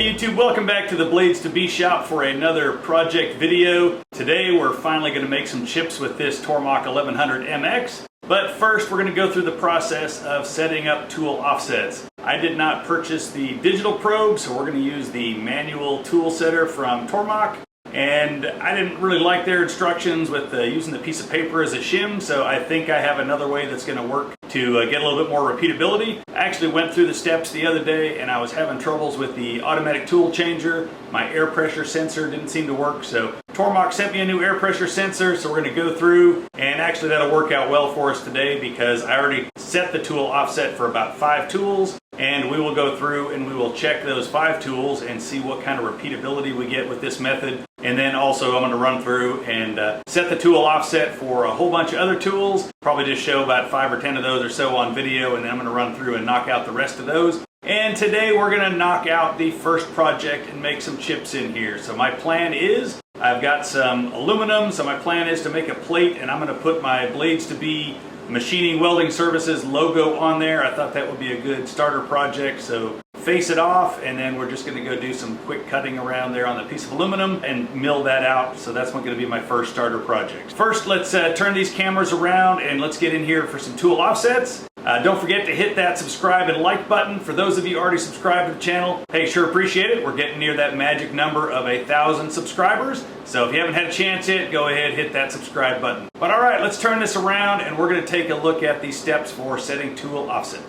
Hey YouTube, welcome back to the BladesIIB shop for another project video. Today we're finally going to make some chips with this Tormach 1100MX. But first we're going to go through the process of setting up tool offsets. I did not purchase the digital probe, so we're going to use the manual tool setter from Tormach. And I didn't really like their instructions with using the piece of paper as a shim, so I think I have another way that's going to work to get a little bit more repeatability. I actually went through the steps the other day and I was having troubles with the automatic tool changer. My air pressure sensor didn't seem to work, so Tormach sent me a new air pressure sensor, so we're going to go through, and actually that'll work out well for us today because I already set the tool offset for about 5 tools. And we will go through and we will check those 5 tools and see what kind of repeatability we get with this method. And then also I'm going to run through and set the tool offset for a whole bunch of other tools. Probably just show about 5 or 10 of those or so on video, and then I'm going to run through and knock out the rest of those. And today we're going to knock out the first project and make some chips in here. So my plan is, I've got some aluminum, so my plan is to make a plate, and I'm going to put my BladesIIB Machining Welding Services logo on there. I thought that would be a good starter project, so face it off, and then we're just going to go do some quick cutting around there on the piece of aluminum and mill that out. So that's going to be my first starter project. First, let's turn these cameras around and let's get in here for some tool offsets. Don't forget to hit that subscribe and like button. For those of you already subscribed to the channel, hey, sure appreciate it. We're getting near that magic number of 1,000 subscribers. So if you haven't had a chance yet, go ahead, hit that subscribe button. But all right, let's turn this around and we're going to take a look at the steps for setting tool offset.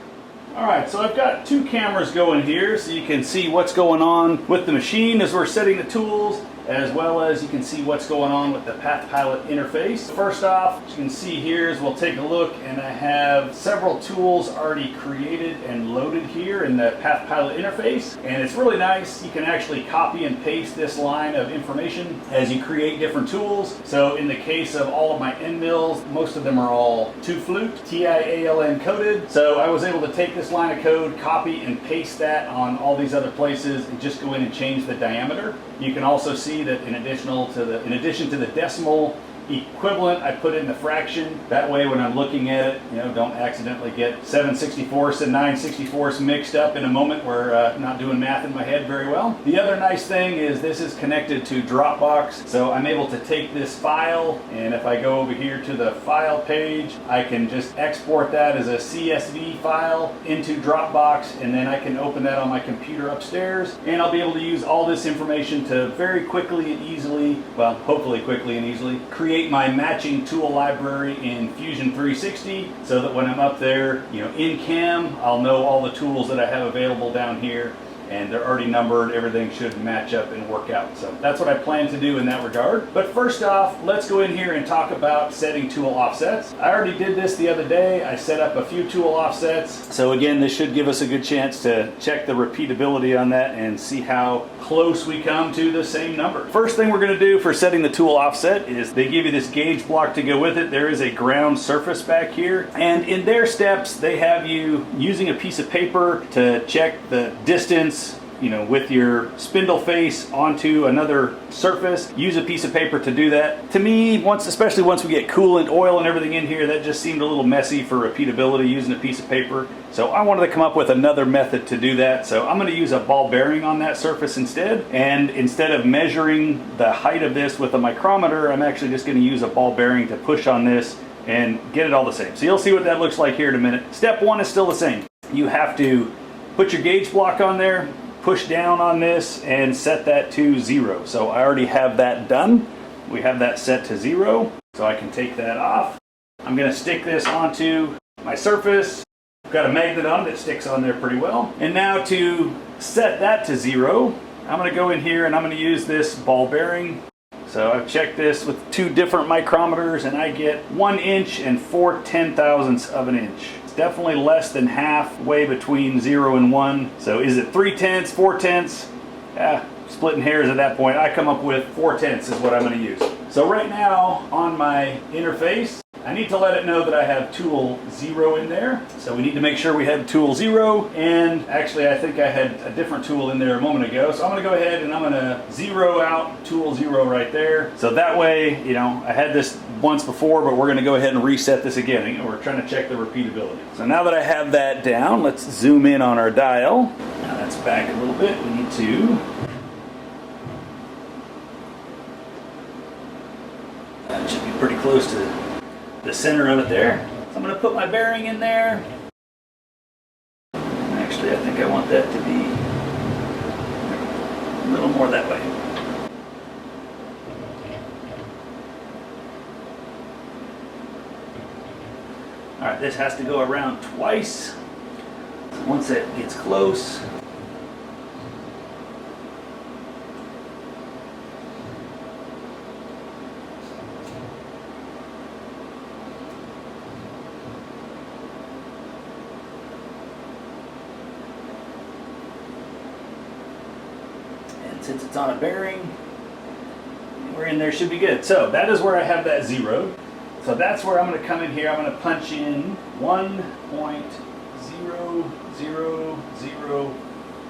All right, so I've got 2 cameras going here so you can see what's going on with the machine as we're setting the tools, as well as you can see what's going on with the Path Pilot interface. First off, as you can see here is we'll take a look, and I have several tools already created and loaded here in the Path Pilot interface, and it's really nice. You can actually copy and paste this line of information as you create different tools. So in the case of all of my end mills, most of them are all 2-flute, TIALN coded. So I was able to take this line of code, copy and paste that on all these other places, and just go in and change the diameter. You can also see that in addition to the decimal equivalent, I put in the fraction. That way when I'm looking at it, don't accidentally get 7/64 and 9/64 mixed up in a moment where I'm not doing math in my head very well. The other nice thing is this is connected to Dropbox, so I'm able to take this file, and if I go over here to the file page, I can just export that as a CSV file into Dropbox, and then I can open that on my computer upstairs, and I'll be able to use all this information to very quickly and easily, well, hopefully quickly and easily, create my matching tool library in Fusion 360, so that when I'm up there, in CAM, I'll know all the tools that I have available down here, and they're already numbered. Everything should match up and work out. So that's what I plan to do in that regard. But first off, let's go in here and talk about setting tool offsets. I already did this the other day. I set up a few tool offsets. So again, this should give us a good chance to check the repeatability on that and see how close we come to the same number. First thing we're going to do for setting the tool offset is they give you this gauge block to go with it. There is a ground surface back here, and in their steps they have you using a piece of paper to check the distance with your spindle face onto another surface. Use a piece of paper to do that. To me, especially once we get coolant, oil, and everything in here, that just seemed a little messy for repeatability using a piece of paper. So I wanted to come up with another method to do that. So I'm going to use a ball bearing on that surface instead. And instead of measuring the height of this with a micrometer, I'm actually just going to use a ball bearing to push on this and get it all the same. So you'll see what that looks like here in a minute. Step 1 is still the same. You have to put your gauge block on there, push down on this, and set that to 0. So I already have that done. We have that set to 0, so I can take that off. I'm going to stick this onto my surface. I've got a magnet on it that sticks on there pretty well. And now to set that to 0, I'm going to go in here and I'm going to use this ball bearing. So I've checked this with 2 different micrometers, and I get 1 inch and 4/10,000ths of an inch. Definitely less than halfway between 0 and 1. So is it 3/10, 4/10? Splitting hairs at that point. I come up with 4/10 is what I'm going to use. So right now on my interface, I need to let it know that I have tool 0 in there. So we need to make sure we have tool 0. And actually, I think I had a different tool in there a moment ago. So I'm going to go ahead and I'm going to 0 out tool 0 right there. So that way, I had this once before, but we're going to go ahead and reset this again. We're trying to check the repeatability. So now that I have that down, let's zoom in on our dial. Now clearance back a little bit. We need to. That should be pretty close to the center of it there. So I'm going to put my bearing in there. Actually, I think I want that to be a little more that way. All right, this has to go around twice. Once that gets close, and since it's on a bearing, we're in there, should be good. So that is where I have that zeroed. So that's where I'm going to come in here. I'm going to punch in 1.0004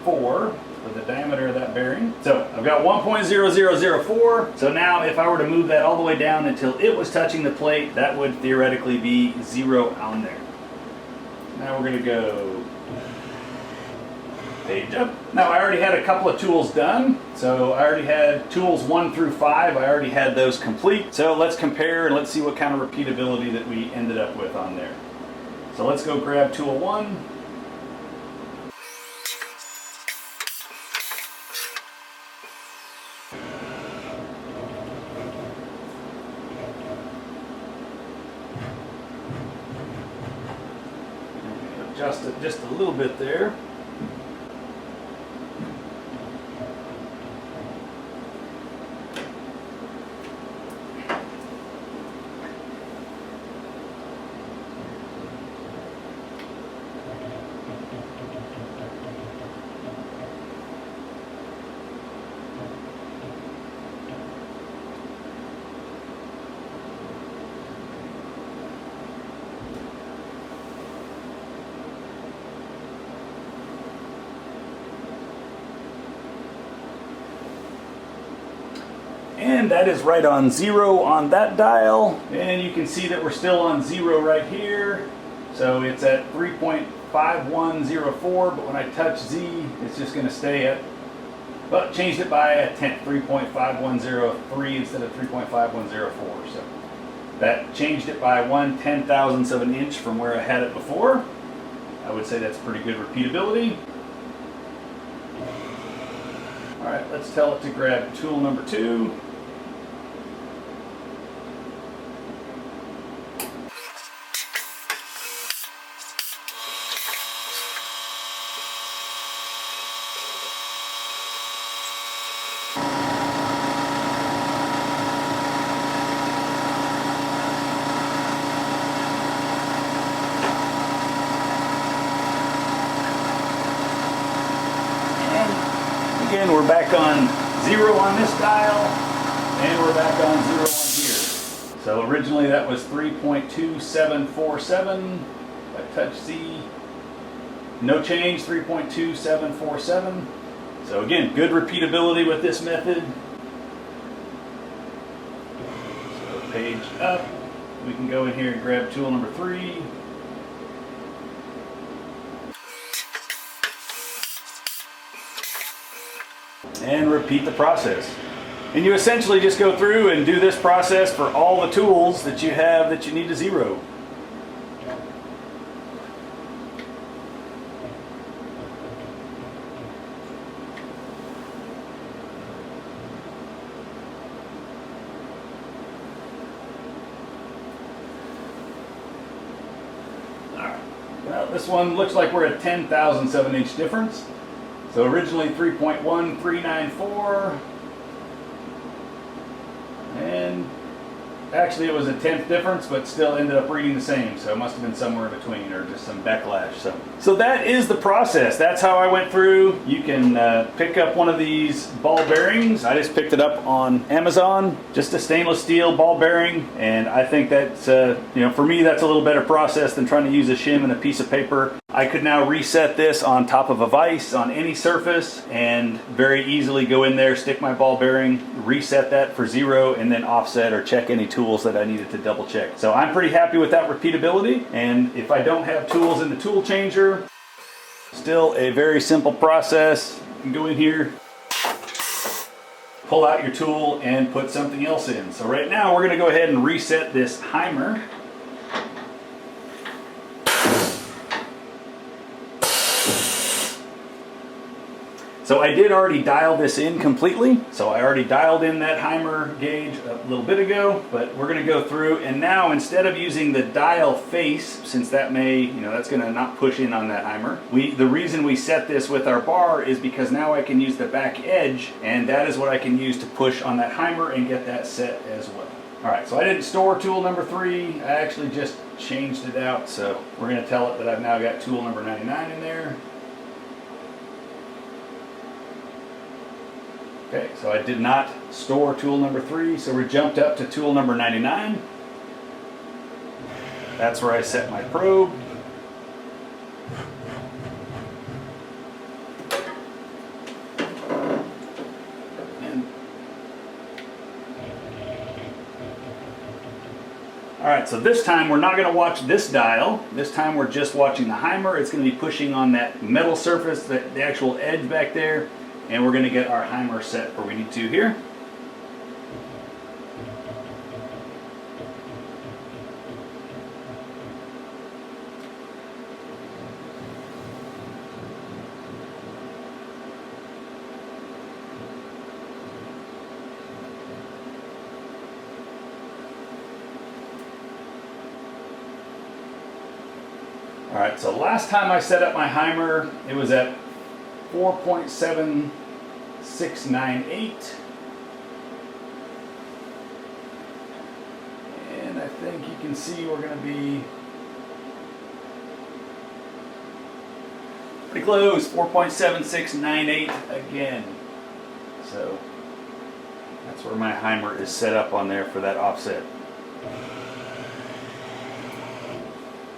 for the diameter of that bearing. So I've got 1.0004. So now if I were to move that all the way down until it was touching the plate, that would theoretically be 0 on there. Now we're going to go page up. Now I already had a couple of tools done. So I already had tools 1 through 5. I already had those complete. So let's compare and let's see what kind of repeatability that we ended up with on there. So let's go grab tool 1. Adjust it just a little bit there. And that is right on 0 on that dial. And you can see that we're still on 0 right here. So it's at 3.5104, but when I touch Z, it's just going to stay at, well, changed it by a tenth, 3.5103 instead of 3.5104. So that changed it by 1/10,000th of an inch from where I had it before. I would say that's pretty good repeatability. All right, let's tell it to grab tool number 2. Again, we're back on 0 on this dial, and we're back on 0 on here. So originally that was 3.2747. I touch Z, no change, 3.2747. So again, good repeatability with this method. So page up, we can go in here and grab tool number 3. And repeat the process. And you essentially just go through and do this process for all the tools that you have that you need to zero. Alright, well, this one looks like we're at 10,000ths of an inch difference. So originally 3.1394, and actually it was a 10th difference, but still ended up reading the same, so it must have been somewhere in between or just some backlash. So that is the process. That's how I went through. You can pick up one of these ball bearings. I just picked it up on Amazon, just a stainless steel ball bearing, and I think that's, for me, that's a little better process than trying to use a shim and a piece of paper. I could now reset this on top of a vise on any surface and very easily go in there, stick my ball bearing, reset that for 0, and then offset or check any tools that I needed to double check. So I'm pretty happy with that repeatability, and if I don't have tools in the tool changer, Still a very simple process. You can go in here, pull out your tool, and put something else in. So right now we're going to go ahead and reset this Heimer. So I did already dial this in completely. So I already dialed in that Heimer gauge a little bit ago, but we're gonna go through, and now instead of using the dial face, since that may, that's gonna not push in on that Heimer, the reason we set this with our bar is because now I can use the back edge, and that is what I can use to push on that Heimer and get that set as well. All right, so I didn't store tool number 3, I actually just changed it out, so we're gonna tell it that I've now got tool number 99 in there. Okay, so I did not store tool number 3, so we jumped up to tool number 99. That's where I set my probe. Alright, so this time we're not going to watch this dial. This time we're just watching the Heimer. It's going to be pushing on that metal surface, the actual edge back there. And we're going to get our Heimer set where we need to here. Alright, so last time I set up my Heimer, it was at 4.7698, and I think you can see we're going to be pretty close, 4.7698 again. So that's where my Heimer is set up on there for that offset.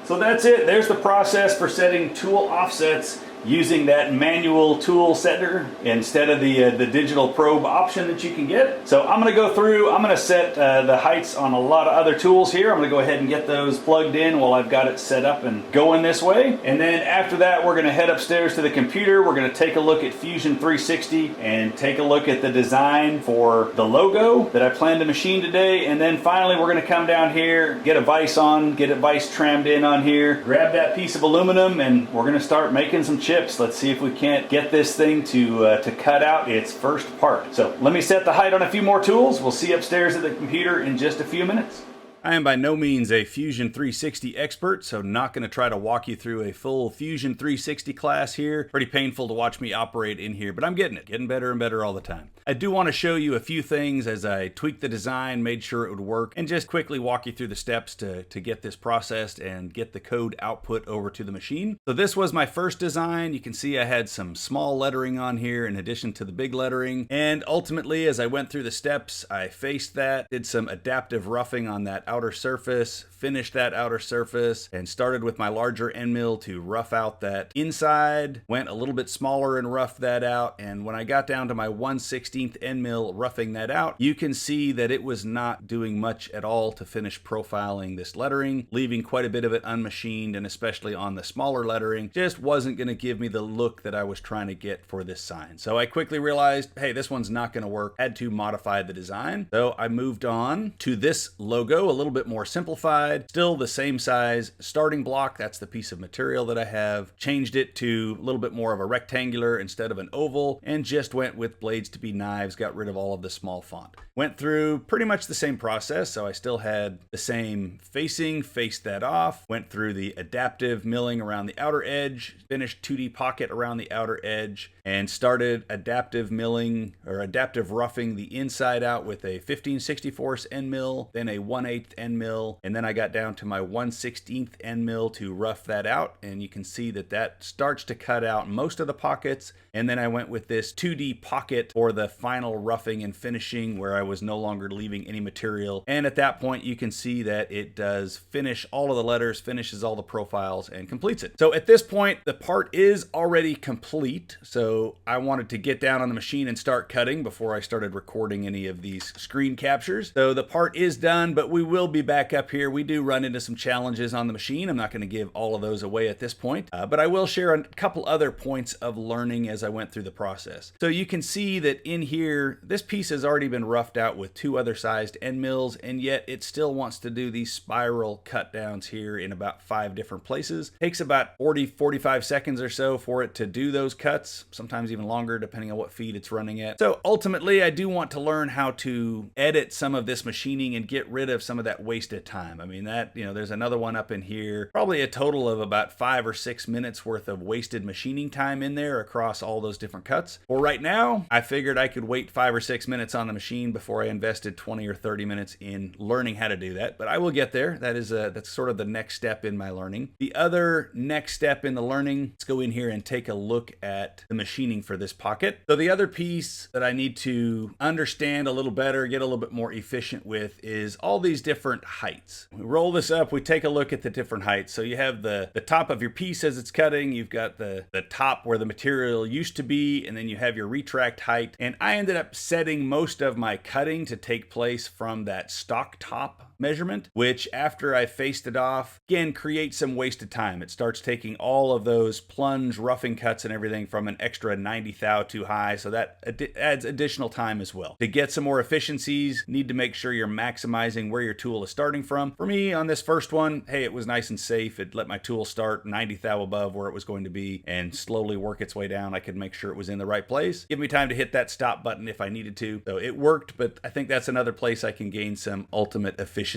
So that's it. There's the process for setting tool offsets using that manual tool setter instead of the digital probe option that you can get. So I'm going to go through, I'm going to set the heights on a lot of other tools here. I'm going to go ahead and get those plugged in while I've got it set up and going this way. And then after that, we're going to head upstairs to the computer. We're going to take a look at Fusion 360 and take a look at the design for the logo that I plan to machine today. And then finally, we're going to come down here, get a vise on, get a vise trimmed in on here, grab that piece of aluminum, and we're going to start making some chips. Let's see if we can't get this thing to cut out its first part. So let me set the height on a few more tools. We'll see upstairs at the computer in just a few minutes. I am by no means a Fusion 360 expert, so not going to try to walk you through a full Fusion 360 class here. Pretty painful to watch me operate in here, but I'm getting it. Getting better and better all the time. I do want to show you a few things as I tweaked the design, made sure it would work, and just quickly walk you through the steps to get this processed and get the code output over to the machine. So this was my first design. You can see I had some small lettering on here in addition to the big lettering. And ultimately, as I went through the steps, I faced that, did some adaptive roughing on that outer surface, finished that outer surface, and started with my larger end mill to rough out that inside, went a little bit smaller and roughed that out, and when I got down to my 1/16 end mill roughing that out, you can see that it was not doing much at all to finish profiling this lettering, leaving quite a bit of it unmachined, and especially on the smaller lettering, just wasn't going to give me the look that I was trying to get for this sign. So I quickly realized, hey, this one's not going to work, had to modify the design. So I moved on to this logo, a little bit more simplified, still the same size starting block. That's the piece of material that I have. Changed it to a little bit more of a rectangular instead of an oval, and just went with BladesIIB knives, got rid of all of the small font. Went through pretty much the same process, so I still had the same facing, faced that off, went through the adaptive milling around the outer edge, finished 2D pocket around the outer edge, and started adaptive milling or adaptive roughing the inside out with a 15/64 end mill, then a 1/8 end mill, and then I got down to my 1/16 end mill to rough that out, and you can see that that starts to cut out most of the pockets. And then I went with this 2D pocket for the final roughing and finishing, where I was no longer leaving any material. And at that point, you can see that it does finish all of the letters, finishes all the profiles, and completes it. So at this point, the part is already complete. So I wanted to get down on the machine and start cutting before I started recording any of these screen captures. So the part is done, but we will will be back up here. We do run into some challenges on the machine. I'm not going to give all of those away at this point, but I will share a couple other points of learning as I went through the process. So you can see that in here, this piece has already been roughed out with 2 other sized end mills, and yet it still wants to do these spiral cut downs here in about 5 different places. Takes about 40-45 seconds or so for it to do those cuts, sometimes even longer depending on what feed it's running at. So ultimately, I do want to learn how to edit some of this machining and get rid of some of that wasted time. I mean, that, there's another one up in here, probably a total of about 5 or 6 minutes worth of wasted machining time in there across all those different cuts. For right now, I figured I could wait 5 or 6 minutes on the machine before I invested 20 or 30 minutes in learning how to do that, but I will get there. That's sort of the next step in my learning. The other next step in the learning, let's go in here and take a look at the machining for this pocket. So the other piece that I need to understand a little better, get a little bit more efficient with, is all these different heights. We roll this up, we take a look at the different heights. So you have the top of your piece as it's cutting, you've got the top where the material used to be, and then you have your retract height. And I ended up setting most of my cutting to take place from that stock top measurement, which after I faced it off, again, creates some wasted time. It starts taking all of those plunge roughing cuts and everything from an extra 90 thou too high, so that adds additional time as well. To get some more efficiencies, need to make sure you're maximizing where your tool is starting from. For me, on this first one, hey, it was nice and safe. It let my tool start 90 thou above where it was going to be and slowly work its way down. I could make sure it was in the right place. Give me time to hit that stop button if I needed to. So it worked, but I think that's another place I can gain some ultimate efficiency.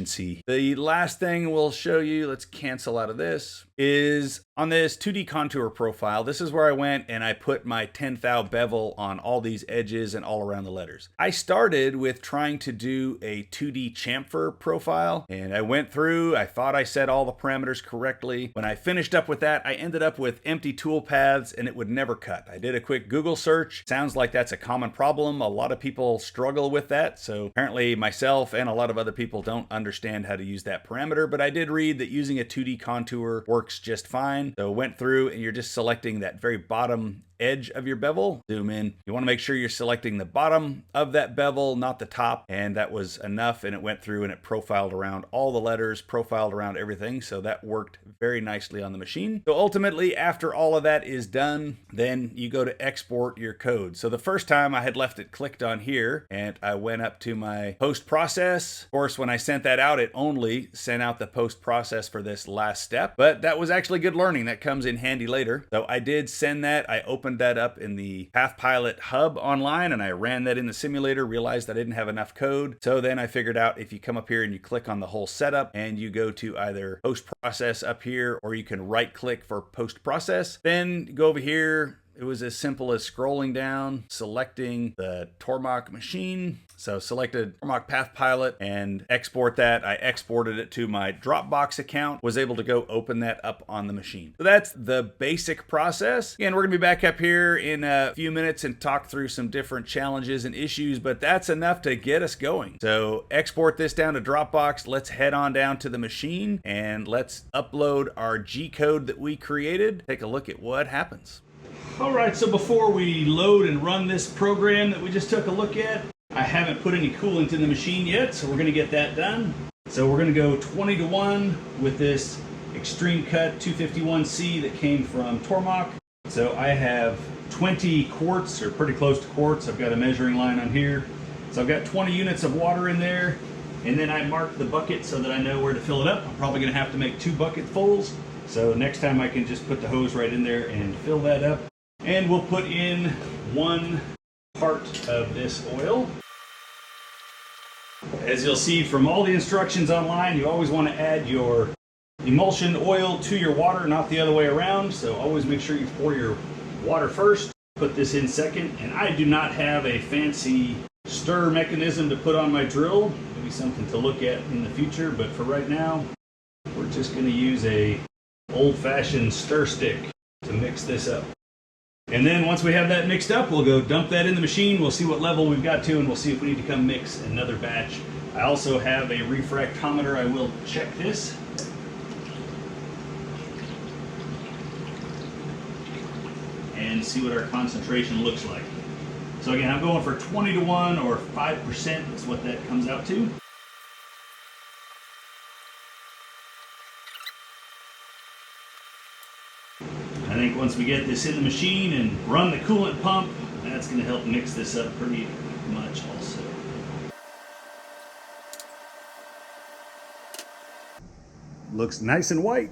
The last thing we'll show you, let's cancel out of this, is on this 2D contour profile. This is where I went and I put my 10 thou bevel on all these edges and all around the letters. I started with trying to do a 2D chamfer profile, and I went through, I thought I set all the parameters correctly. When I finished up with that, I ended up with empty tool paths and it would never cut. I did a quick Google search. Sounds like that's a common problem. A lot of people struggle with that. So apparently myself and a lot of other people don't understand how to use that parameter, but I did read that using a 2D contour works just fine. So went through and you're just selecting that very bottom edge of your bevel. Zoom in. You want to make sure you're selecting the bottom of that bevel, not the top. And that was enough. And it went through and it profiled around all the letters, profiled around everything. So that worked very nicely on the machine. So ultimately, after all of that is done, then you go to export your code. So the first time I had left it clicked on here and I went up to my post process. Of course, when I sent that out, it only sent out the post process for this last step, but that was actually good learning. That comes in handy later. So I did send that. I opened that up in the PathPilot hub online and I ran that in the simulator, realized I didn't have enough code. So then I figured out if you come up here and you click on the whole setup and you go to either post process up here, or you can right click for post process, then go over here. It was as simple as scrolling down, selecting the Tormach machine. So selected Tormach PathPilot and export that. I exported it to my Dropbox account, was able to go open that up on the machine. So that's the basic process. Again, we're gonna be back up here in a few minutes and talk through some different challenges and issues, but that's enough to get us going. So export this down to Dropbox. Let's head on down to the machine and let's upload our G code that we created. Take a look at what happens. All right, so before we load and run this program that we just took a look at, I haven't put any coolant in the machine yet, so we're gonna get that done. So we're gonna go 20-to-1 with this Extreme Cut 251C that came from Tormach. So I have 20 quarts, or pretty close to quarts. I've got a measuring line on here. So I've got 20 units of water in there, and then I marked the bucket so that I know where to fill it up. I'm probably gonna have to make 2 bucketfuls. So next time I can just put the hose right in there and fill that up. And we'll put in 1 part of this oil. As you'll see from all the instructions online, you always want to add your emulsion oil to your water, not the other way around. So always make sure you pour your water first, put this in second. And I do not have a fancy stir mechanism to put on my drill. Maybe something to look at in the future, but for right now, we're just going to use a old-fashioned stir stick to mix this up. And then once we have that mixed up, we'll go dump that in the machine. We'll see what level we've got to, and we'll see if we need to come mix another batch. I also have a refractometer. I will check this. And see what our concentration looks like. So again, I'm going for 20-to-1 or 5% is what that comes out to. I think once we get this in the machine and run the coolant pump, that's going to help mix this up pretty much also. Looks nice and white.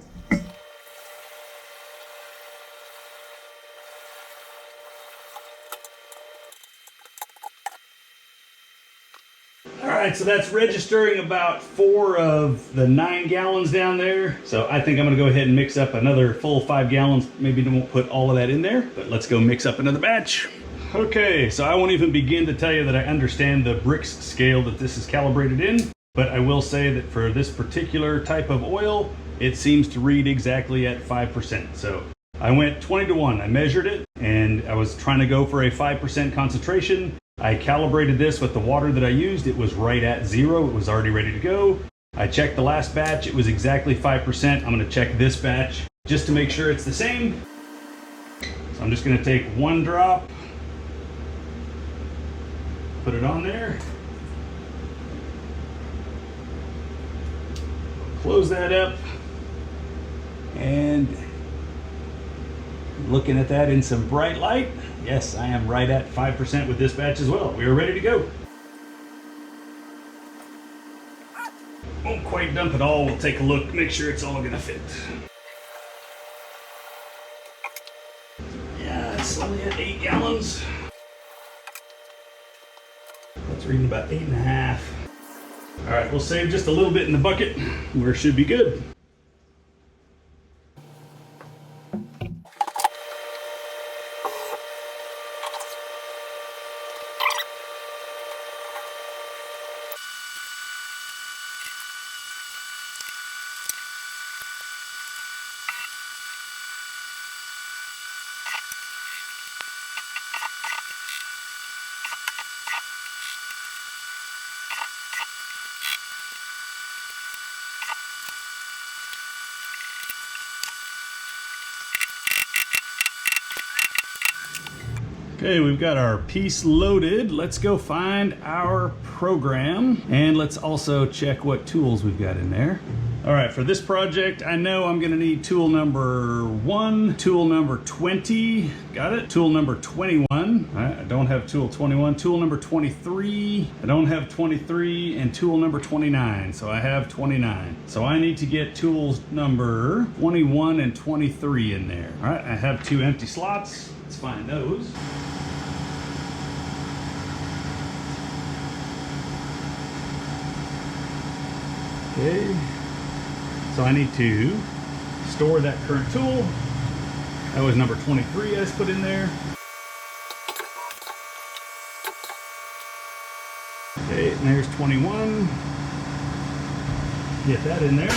Alright, so that's registering about 4 of the 9 gallons down there. So I think I'm going to go ahead and mix up another full 5 gallons. Maybe I won't put all of that in there, but let's go mix up another batch. Okay, so I won't even begin to tell you that I understand the bricks scale that this is calibrated in, but I will say that for this particular type of oil, it seems to read exactly at 5%. So I went 20-to-1. I measured it, and I was trying to go for a 5% concentration. I calibrated this with the water that I used. It was right at 0. It was already ready to go. I checked the last batch. It was exactly 5%. I'm going to check this batch just to make sure it's the same. So I'm just going to take 1 drop, put it on there, close that up, and looking at that in some bright light, yes, I am right at 5% with this batch as well. We are ready to go. Won't quite dump it all. We'll take a look, make sure it's all gonna fit. Yeah, it's only at 8 gallons. That's reading about 8.5. All right, we'll save just a little bit in the bucket where it should be good. Okay, we've got our piece loaded. Let's go find our program, and let's also check what tools we've got in there. All right, for this project, I know I'm gonna need tool number 1, tool number 20, got it? Tool number 21, I don't have tool 21. Tool number 23, I don't have 23, and tool number 29, so I have 29. So I need to get tools number 21 and 23 in there. All right, I have 2 empty slots. Let's find those. Okay, so I need to store that current tool. That was number 23 I just put in there. Okay, and there's 21. Get that in there.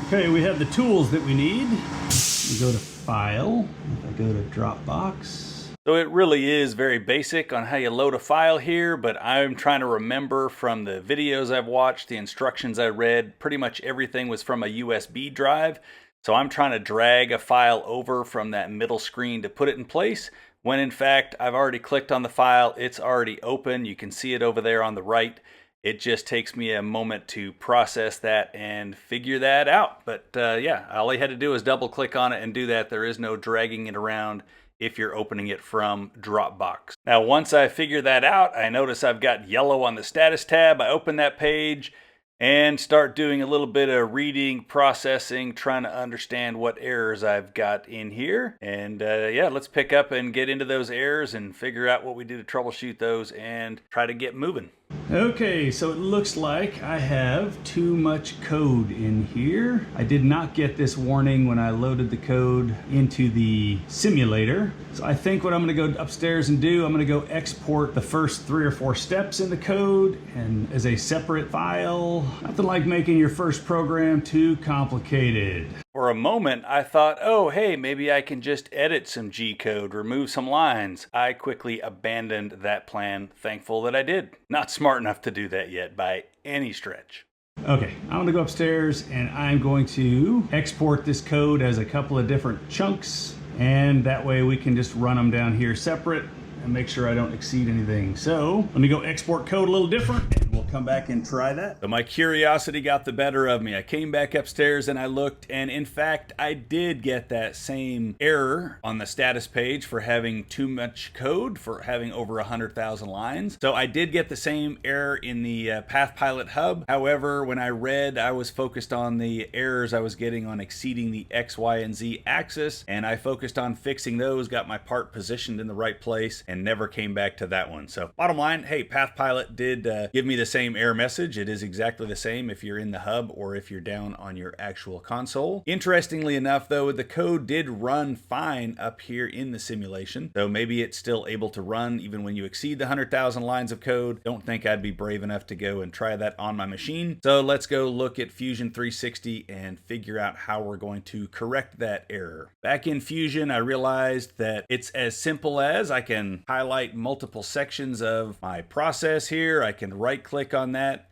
Okay, we have the tools that we need. We go to File. If I go to Dropbox. So it really is very basic on how you load a file here, but I'm trying to remember from the videos I've watched, the instructions I read, pretty much everything was from a USB drive. So I'm trying to drag a file over from that middle screen to put it in place, when in fact I've already clicked on the file, it's already open. You can see it over there on the right. It just takes me a moment to process that and figure that out. But yeah, all I had to do is double click on it and do that. There is no dragging it around if you're opening it from Dropbox. Now, once I figure that out, I notice I've got yellow on the status tab. I open that page and start doing a little bit of reading, processing, trying to understand what errors I've got in here. And yeah, let's pick up and get into those errors and figure out what we do to troubleshoot those and try to get moving. Okay, so it looks like I have too much code in here. I did not get this warning when I loaded the code into the simulator. So I think what I'm gonna go upstairs and do, I'm gonna go export the first 3 or 4 steps in the code and as a separate file. Nothing like making your first program too complicated. For a moment, I thought, oh, hey, maybe I can just edit some G-code, remove some lines. I quickly abandoned that plan, thankful that I did. Not smart enough to do that yet by any stretch. Okay, I'm gonna go upstairs and I'm going to export this code as a couple of different chunks, and that way we can just run them down here separate and make sure I don't exceed anything. So let me go export code a little different and we'll come back and try that. So my curiosity got the better of me. I came back upstairs and I looked, and in fact, I did get that same error on the status page for having too much code, for having over 100,000 lines. So I did get the same error in the PathPilot hub. However, when I read, I was focused on the errors I was getting on exceeding the X, Y, and Z axis, and I focused on fixing those, got my part positioned in the right place, and never came back to that one. So bottom line, hey, PathPilot did give me the same error message. It is exactly the same if you're in the hub or if you're down on your actual console. Interestingly enough, though, the code did run fine up here in the simulation, so maybe it's still able to run even when you exceed the 100,000 lines of code. Don't think I'd be brave enough to go and try that on my machine. So let's go look at Fusion 360 and figure out how we're going to correct that error. Back in Fusion, I realized that it's as simple as I can highlight multiple sections of my process here. I can right click on that,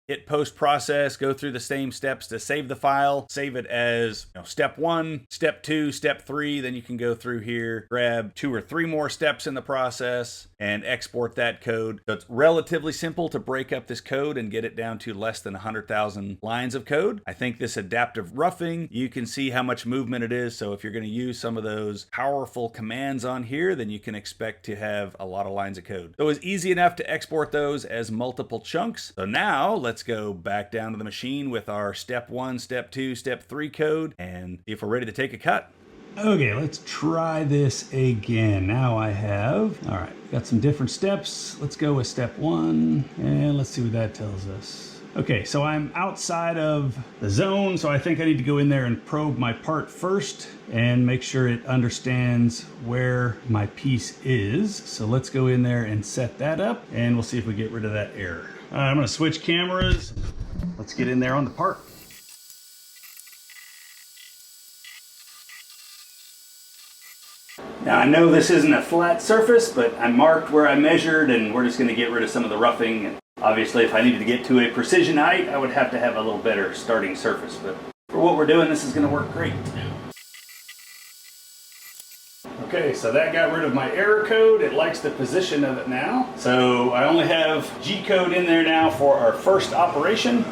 hit post process, go through the same steps to save the file, save it as step 1, step 2, step 3. Then you can go through here, grab 2 or 3 more steps in the process and export that code. So it's relatively simple to break up this code and get it down to less than 100,000 lines of code. I think this adaptive roughing, you can see how much movement it is. So if you're going to use some of those powerful commands on here, then you can expect to have a lot of lines of code. So it was easy enough to export those as multiple chunks. So now let's go back down to the machine with our step 1, step 2, step 3 code and see if we're ready to take a cut. Okay, let's try this again. Now I have, all right, got some different steps. Let's go with step 1 and let's see what that tells us. Okay, so I'm outside of the zone, so I think I need to go in there and probe my part first and make sure it understands where my piece is. So let's go in there and set that up and we'll see if we get rid of that error. I'm gonna switch cameras. Let's get in there on the part. Now I know this isn't a flat surface, but I marked where I measured and we're just gonna get rid of some of the roughing. And obviously if I needed to get to a precision height, I would have to have a little better starting surface. But for what we're doing, this is gonna work great. Okay, so that got rid of my error code. It likes the position of it now. So I only have G code in there now for our first operation.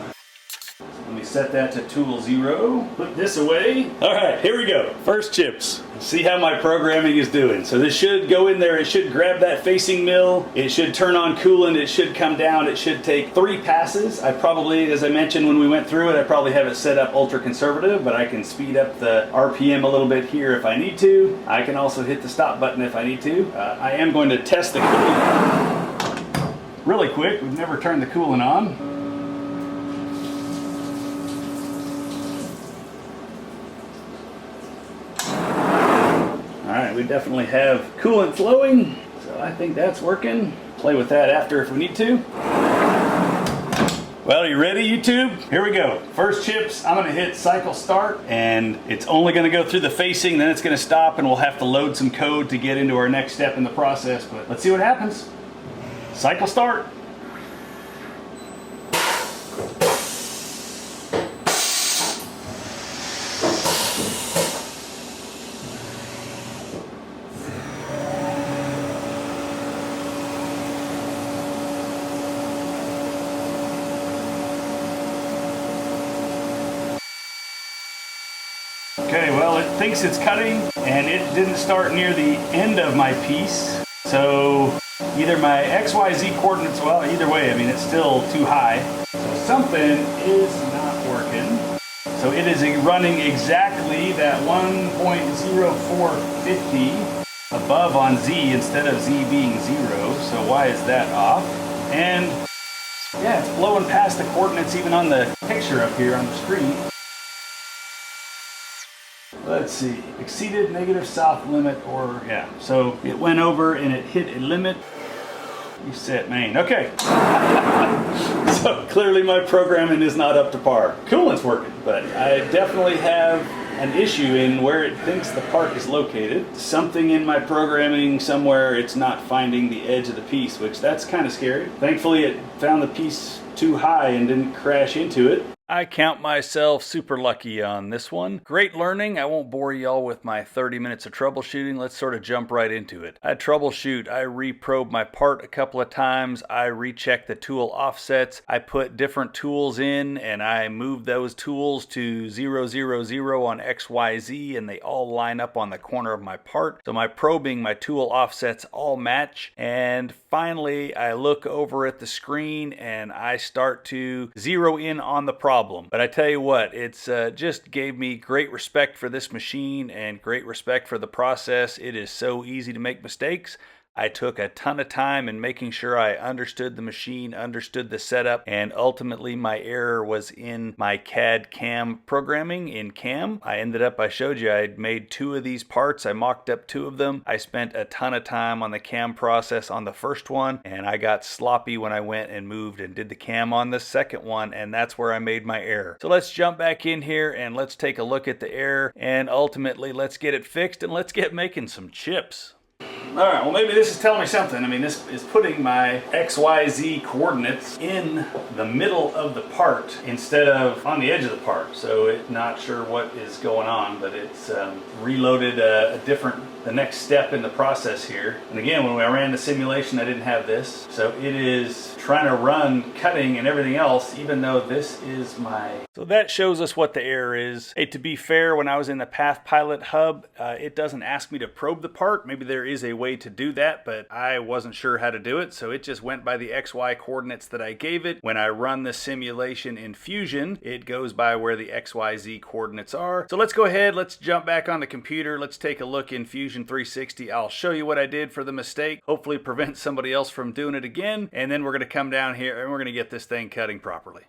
So let me set that to tool 0. Put this away. All right, here we go. First chips. See how my programming is doing. So this should go in there. It should grab that facing mill. It should turn on coolant. It should come down. It should take 3 passes. I probably, as I mentioned when we went through it, I probably have it set up ultra conservative, but I can speed up the RPM a little bit here if I need to. I can also hit the stop button if I need to. I am going to test the coolant really quick. We've never turned the coolant on. We definitely have coolant flowing, so I think that's working. Play with that after if we need to. Well, you ready, YouTube? Here we go. First chips, I'm gonna hit cycle start, and it's only gonna go through the facing, then it's gonna stop, and we'll have to load some code to get into our next step in the process, but let's see what happens. Cycle start. Okay, well, it thinks it's cutting and it didn't start near the end of my piece. So either my XYZ coordinates, well, either way, I mean, it's still too high. So something is not working. So it is running exactly that 1.0450 above on Z instead of Z being 0. So why is that off? And yeah, it's blowing past the coordinates even on the picture up here on the screen. Let's see, exceeded negative south limit, or yeah, so it went over and it hit a limit. You set main, okay. So clearly my programming is not up to par. Coolant's working, but I definitely have an issue in where it thinks the part is located. Something in my programming somewhere, it's not finding the edge of the piece, which that's kind of scary. Thankfully it found the piece too high and didn't crash into it. I count myself super lucky on this one. Great learning. I won't bore y'all with my 30 minutes of troubleshooting. Let's sort of jump right into it. I troubleshoot. I reprobe my part a couple of times. I recheck the tool offsets. I put different tools in and I move those tools to 0, 0, 0 on XYZ, and they all line up on the corner of my part. So my probing, my tool offsets all match. And finally, I look over at the screen and I start to zero in on the problem. But I tell you what, it's just gave me great respect for this machine and great respect for the process. It is so easy to make mistakes. I took a ton of time in making sure I understood the machine, understood the setup, and ultimately my error was in my CAD CAM programming in CAM. I showed you I made 2 of these parts. I mocked up 2 of them. I spent a ton of time on the CAM process on the first one, and I got sloppy when I went and moved and did the CAM on the second one, and that's where I made my error. So let's jump back in here and let's take a look at the error, and ultimately let's get it fixed and let's get making some chips. Alright, well maybe this is telling me something. I mean, this is putting my XYZ coordinates in the middle of the part instead of on the edge of the part. So it's not sure what is going on, but it's reloaded the next step in the process here. And again, when I ran the simulation, I didn't have this. So it is trying to run cutting and everything else, even though this is my... So that shows us what the error is. Hey, to be fair, when I was in the Path Pilot hub, it doesn't ask me to probe the part. Maybe there is a way to do that, but I wasn't sure how to do it. So it just went by the XY coordinates that I gave it. When I run the simulation in Fusion, it goes by where the XYZ coordinates are. So let's go ahead, let's jump back on the computer. Let's take a look in Fusion 360. I'll show you what I did for the mistake, hopefully prevent somebody else from doing it again, and then we're going to come down here and we're going to get this thing cutting properly.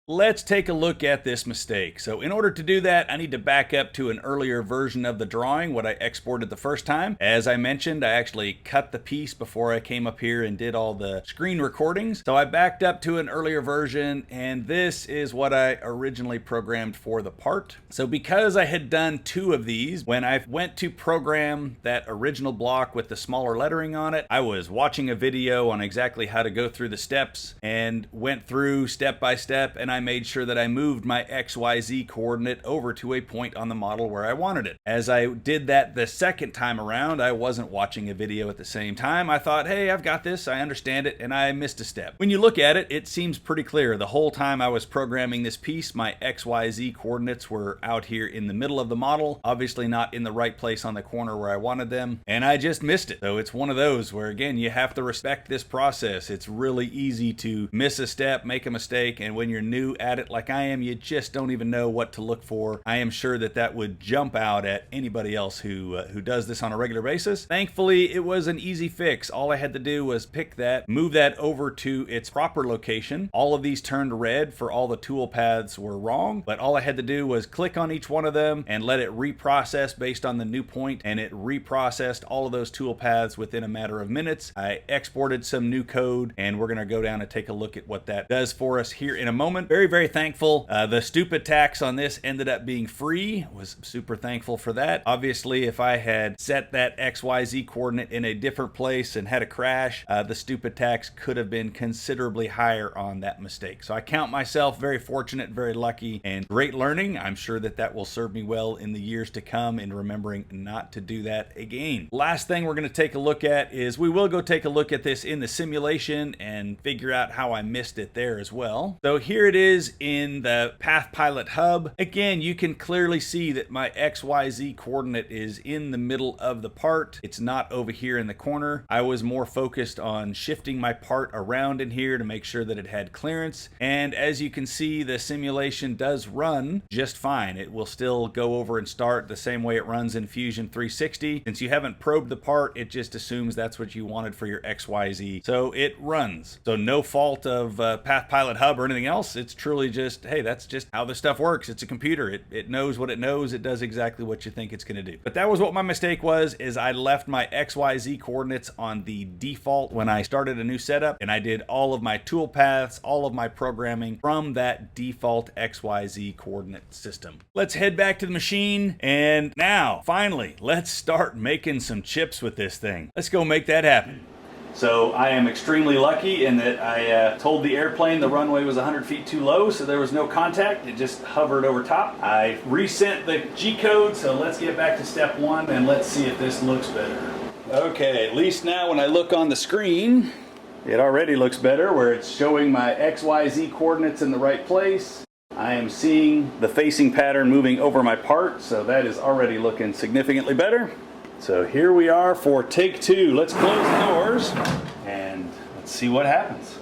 Let's take a look at this mistake. So in order to do that, I need to back up to an earlier version of the drawing, what I exported the first time. As I mentioned, I actually cut the piece before I came up here and did all the screen recordings. So I backed up to an earlier version, and this is what I originally programmed for the part. So because I had done 2 of these, when I went to program that original block with the smaller lettering on it, I was watching a video on exactly how to go through the steps and went through step by step, and I made sure that I moved my XYZ coordinate over to a point on the model where I wanted it. As I did that the second time around, I wasn't watching a video at the same time. I thought, hey, I've got this, I understand it, and I missed a step. When you look at it, it seems pretty clear. The whole time I was programming this piece, my XYZ coordinates were out here in the middle of the model, obviously not in the right place on the corner where I wanted them, and I just missed it. So it's one of those where, again, you have to respect this process. It's really easy to miss a step, make a mistake, and when you're new at it like I am, you just don't even know what to look for. I am sure that that would jump out at anybody else who does this on a regular basis. Thankfully, it was an easy fix. All I had to do was pick that, move that over to its proper location. All of these turned red for all the tool paths were wrong, but all I had to do was click on each one of them and let it reprocess based on the new point, and it reprocessed all of those tool paths within a matter of minutes. I exported some new code, and we're going to go down and take a look at what that does for us here in a moment. Very thankful. The stupid tax on this ended up being free. Was super thankful for that. Obviously, if I had set that XYZ coordinate in a different place and had a crash, the stupid tax could have been considerably higher on that mistake. So I count myself very fortunate, very lucky, and great learning. I'm sure that that will serve me well in the years to come in remembering not to do that again. Last thing we're going to take a look at is we will go take a look at this in the simulation and figure out how I missed it there as well. So here it is in the Path Pilot hub. Again, you can clearly see that my XYZ coordinate is in the middle of the part. It's not over here in the corner. I was more focused on shifting my part around in here to make sure that it had clearance. And as you can see, the simulation does run just fine. It will still go over and start the same way it runs in Fusion 360. Since you haven't probed the part, it just assumes that's what you wanted for your XYZ. So it runs. So no fault of Path Pilot hub or anything else. It's truly just, hey, that's just how this stuff works. It's a computer. It knows what it knows. It does exactly what you think it's going to do. But that was what my mistake was, is I left my XYZ coordinates on the default when I started a new setup, and I did all of my tool paths, all of my programming from that default XYZ coordinate system. Let's head back to the machine, and now, finally, let's start making some chips with this thing. Let's go make that happen. So I am extremely lucky in that I told the airplane the runway was 100 feet too low, so there was no contact. It just hovered over top. I resent the G-code, so let's get back to step one and let's see if this looks better. Okay, at least now when I look on the screen, it already looks better where it's showing my XYZ coordinates in the right place. I am seeing the facing pattern moving over my part, so that is already looking significantly better. So here we are for take two. Let's close the doors and let's see what happens.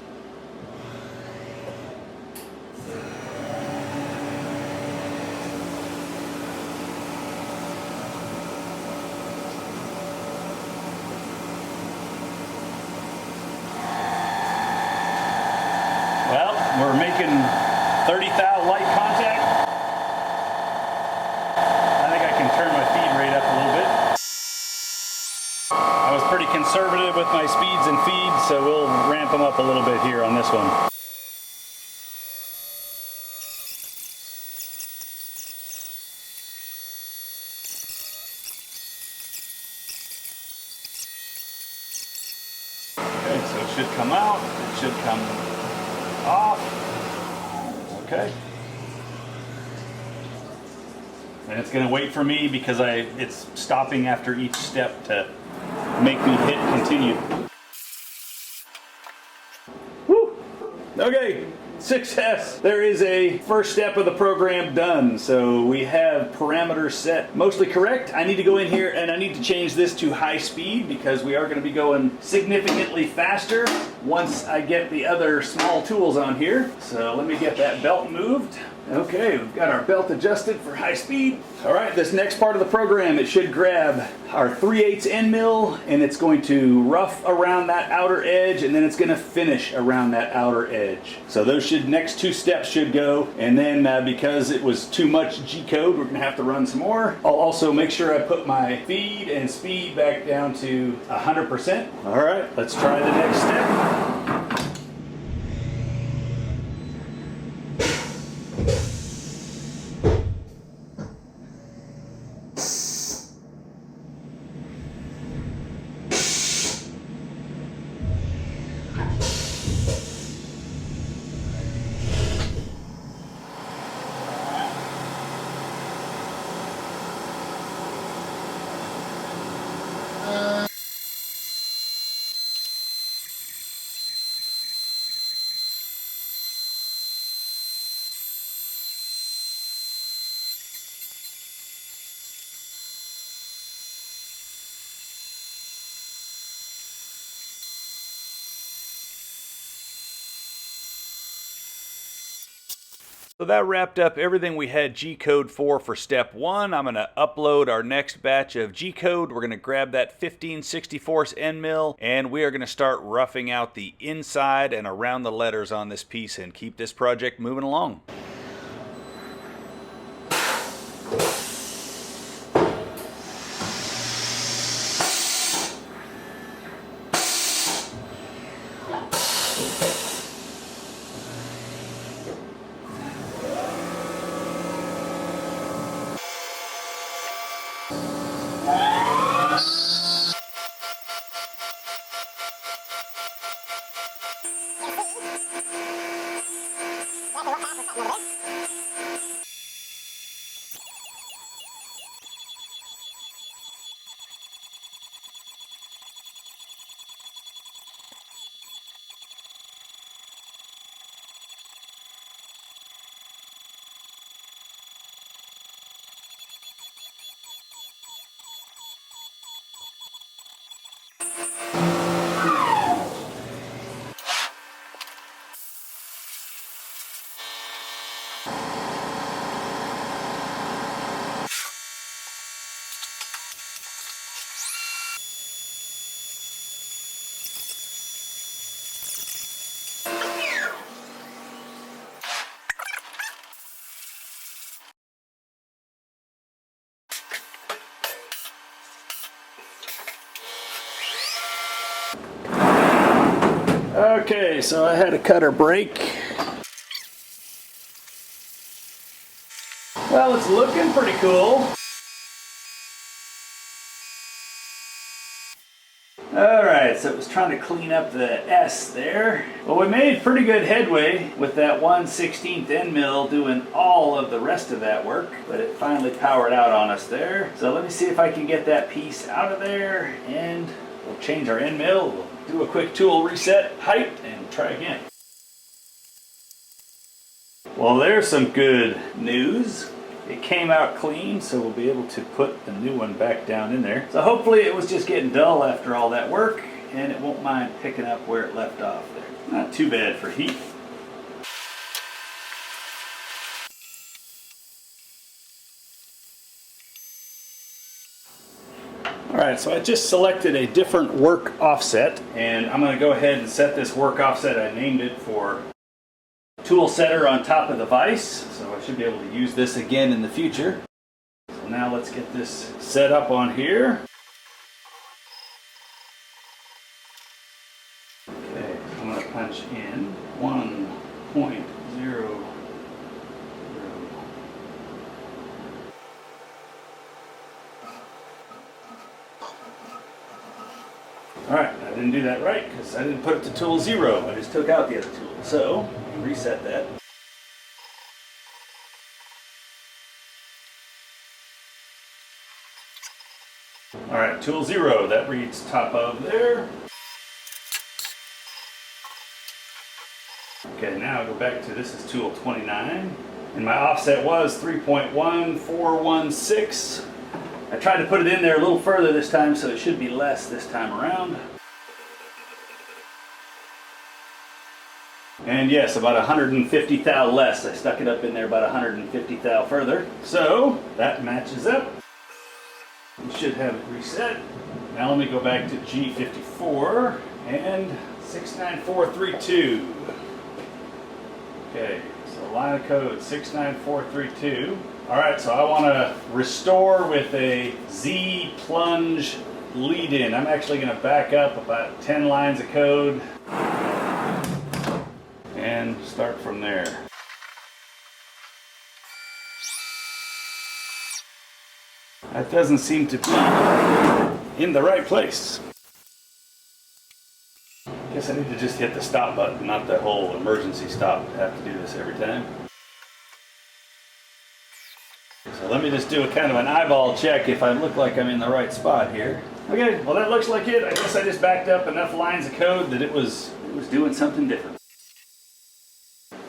Well, we're making 30 thou light contact. I think I can turn my feed rate up a little bit. I was pretty conservative with my speeds and feeds, so we'll ramp them up a little bit here on this one. Okay, so it should come out, it should come off. Okay. And it's going to wait for me because it's stopping after each step to make me hit continue. Woo! Okay, success! There is a first step of the program done. So we have parameters set mostly correct. I need to go in here and I need to change this to high speed because we are going to be going significantly faster once I get the other small tools on here. So let me get that belt moved. Okay, we've got our belt adjusted for high speed. All right, this next part of the program, it should grab our 3/8 end mill and it's going to rough around that outer edge and then it's going to finish around that outer edge. So those next two steps should go, and then because it was too much G-code, we're going to have to run some more. I'll also make sure I put my feed and speed back down to 100%. All right, let's try the next step. So that wrapped up everything we had G-code for step one. I'm going to upload our next batch of G-code. We're going to grab that 15/64 end mill and we are going to start roughing out the inside and around the letters on this piece and keep this project moving along. Okay, so I had a cutter break. Well, it's looking pretty cool. Alright, so it was trying to clean up the S there. Well, we made pretty good headway with that 1/16 end mill doing all of the rest of that work, but it finally powered out on us there. So let me see if I can get that piece out of there, and we'll change our end mill. We'll do a quick tool reset height and try again. Well, there's some good news. It came out clean, so we'll be able to put the new one back down in there. So hopefully it was just getting dull after all that work, and it won't mind picking up where it left off there. Not too bad for heat. Alright, so I just selected a different work offset, and I'm going to go ahead and set this work offset. I named it for tool setter on top of the vise, so I should be able to use this again in the future. So now let's get this set up on here. Okay, I'm going to punch in 1.00. Alright, I didn't do that right because I didn't put it to tool 0. I just took out the other tool. So, reset that. Alright, tool 0, that reads top of there. Okay, now I'll go back to, this is tool 29. And my offset was 3.1416. I tried to put it in there a little further this time, so it should be less this time around. And yes, about 150 thou less. I stuck it up in there about 150 thou further. So that matches up. We should have it reset. Now let me go back to G54 and 69432. Okay, so line of code 69432. Alright, so I want to restore with a Z plunge lead in. I'm actually going to back up about 10 lines of code and start from there. That doesn't seem to be in the right place. Guess I need to just hit the stop button, not the whole emergency stop. I have to do this every time. So let me just do a kind of an eyeball check if I look like I'm in the right spot here. Okay, well that looks like it. I guess I just backed up enough lines of code that it was doing something different.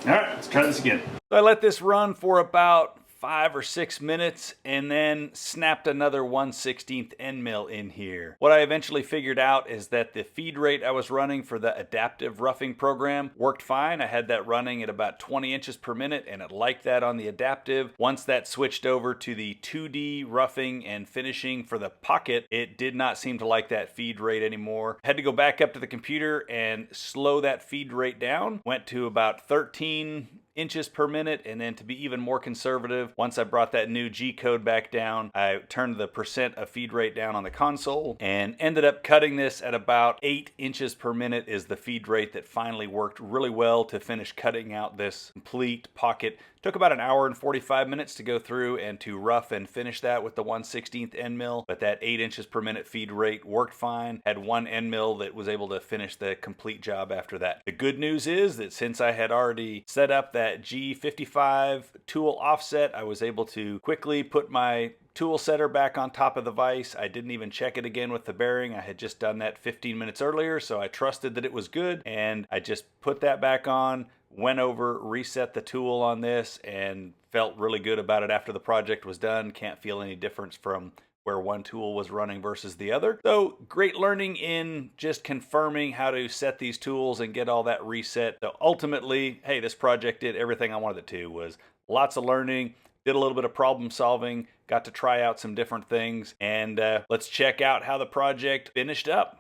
Alright, let's try this again. So I let this run for about 5 or 6 minutes and then snapped another 1/16 end mill in here. What I eventually figured out is that the feed rate I was running for the adaptive roughing program worked fine. I had that running at about 20 inches per minute and it liked that on the adaptive. Once that switched over to the 2D roughing and finishing for the pocket, it did not seem to like that feed rate anymore. I had to go back up to the computer and slow that feed rate down. Went to about 13 inches per minute, and then to be even more conservative, once I brought that new G code back down, I turned the percent of feed rate down on the console and ended up cutting this at about 8 inches per minute is the feed rate that finally worked really well to finish cutting out this complete pocket. Took about an hour and 45 minutes to go through and to rough and finish that with the 1/16 end mill, but that 8 inches per minute feed rate worked fine. Had one end mill that was able to finish the complete job after that. The good news is that since I had already set up that G55 tool offset, I was able to quickly put my tool setter back on top of the vise. I didn't even check it again with the bearing. I had just done that 15 minutes earlier, so I trusted that it was good, and I just put that back on, went over, reset the tool on this, and felt really good about it after the project was done. Can't feel any difference from where one tool was running versus the other. So great learning in just confirming how to set these tools and get all that reset. So ultimately, hey, this project did everything I wanted it to. Was lots of learning, did a little bit of problem solving, got to try out some different things, and let's check out how the project finished up.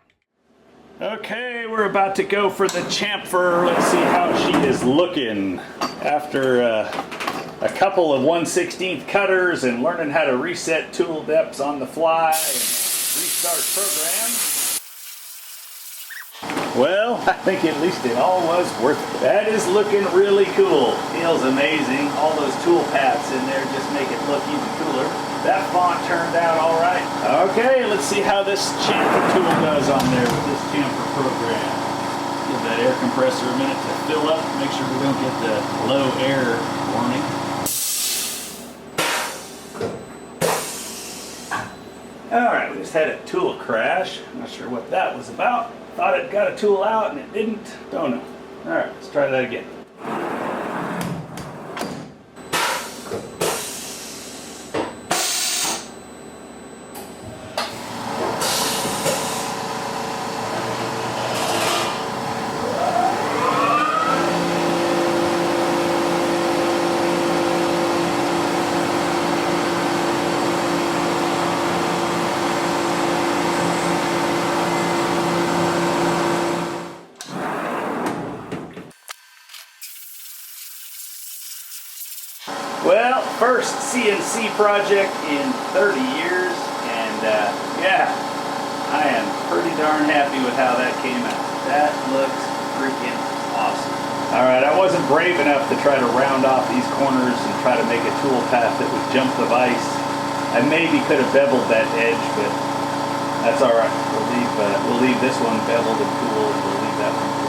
Okay, we're about to go for the chamfer. Let's see how she is looking after a couple of 1/16 cutters and learning how to reset tool depths on the fly and restart programs. Well, I think at least it all was worth it. That is looking really cool. Feels amazing. All those tool paths in there just make it look even cooler. That font turned out all right. All Okay, let's see how this chamfer tool does on there with this chamfer program. Give that air compressor a minute to fill up, make sure we don't get the low air warning. Alright, we just had a tool crash. I'm not sure what that was about. Thought it got a tool out and it didn't. Don't know. Alright, let's try that again. Well, first CNC project in 30 years, and yeah, I am pretty darn happy with how that came out. That looks freaking awesome. Alright, I wasn't brave enough to try to round off these corners and try to make a tool path that would jump the vise. I maybe could have beveled that edge, but that's alright. We'll leave this one beveled and cool, and we'll leave that one cool.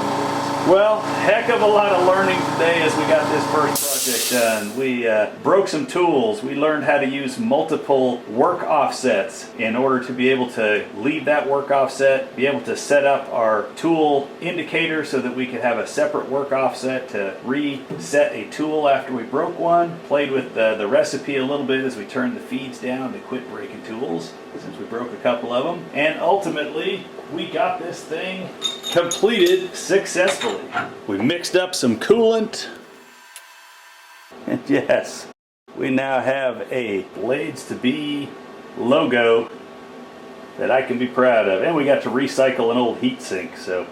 Well, heck of a lot of learning today as we got this first project done. We broke some tools. We learned how to use multiple work offsets in order to be able to leave that work offset, be able to set up our tool indicator so that we could have a separate work offset to reset a tool after we broke one. Played with the recipe a little bit as we turned the feeds down to quit breaking tools, since we broke a couple of them. And ultimately, we got this thing completed successfully. We mixed up some coolant, and yes, we now have a BladesIIB logo that I can be proud of. And we got to recycle an old heatsink, so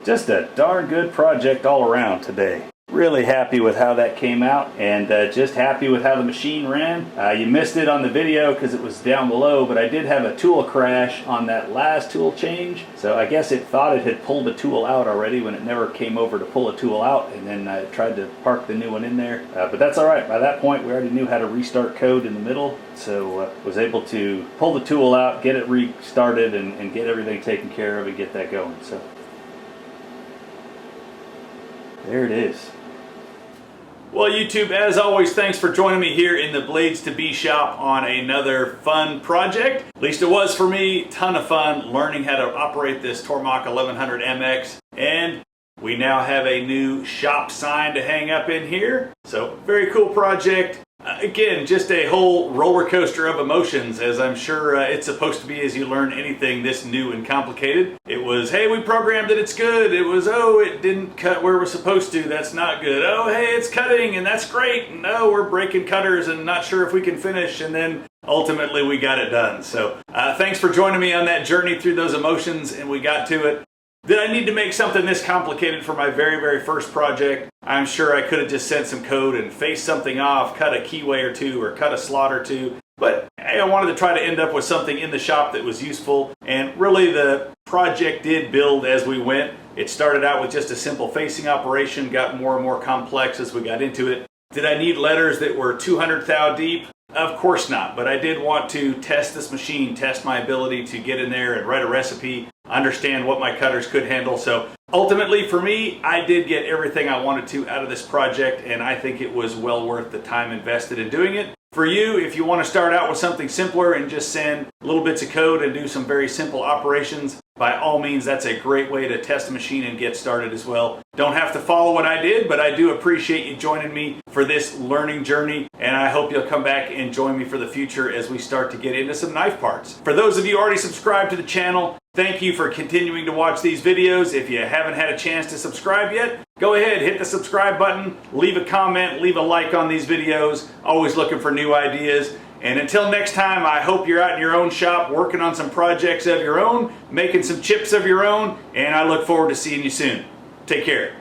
just a darn good project all around today. Really happy with how that came out, and just happy with how the machine ran. You missed it on the video because it was down below, but I did have a tool crash on that last tool change. So I guess it thought it had pulled a tool out already when it never came over to pull a tool out, and then I tried to park the new one in there. But that's alright. By that point, we already knew how to restart code in the middle, so was able to pull the tool out, get it restarted, and get everything taken care of and get that going. So there it is. Well, YouTube, as always, thanks for joining me here in the BladesIIB shop on another fun project. At least it was for me. Ton of fun learning how to operate this Tormach 1100MX. And we now have a new shop sign to hang up in here. So, very cool project. Again, just a whole roller coaster of emotions, as I'm sure it's supposed to be as you learn anything this new and complicated. It was, hey, we programmed it, it's good. It was, oh, it didn't cut where we're supposed to, that's not good. Oh, hey, it's cutting, and that's great. And oh, we're breaking cutters and not sure if we can finish. And then ultimately we got it done. So thanks for joining me on that journey through those emotions, and we got to it. Did I need to make something this complicated for my very first project? I'm sure I could have just sent some code and faced something off, cut a keyway or two, or cut a slot or two. But hey, I wanted to try to end up with something in the shop that was useful. And really the project did build as we went. It started out with just a simple facing operation, got more and more complex as we got into it. Did I need letters that were 200 thou deep? Of course not, but I did want to test this machine, test my ability to get in there and write a recipe, understand what my cutters could handle. So ultimately for me, I did get everything I wanted to out of this project, and I think it was well worth the time invested in doing it. For you, if you want to start out with something simpler and just send little bits of code and do some very simple operations, by all means, that's a great way to test a machine and get started as well. Don't have to follow what I did, but I do appreciate you joining me for this learning journey, and I hope you'll come back and join me for the future as we start to get into some knife parts. For those of you already subscribed to the channel, thank you for continuing to watch these videos. If you haven't had a chance to subscribe yet, go ahead, hit the subscribe button, leave a comment, leave a like on these videos. Always looking for new ideas. And until next time, I hope you're out in your own shop working on some projects of your own, making some chips of your own, and I look forward to seeing you soon. Take care.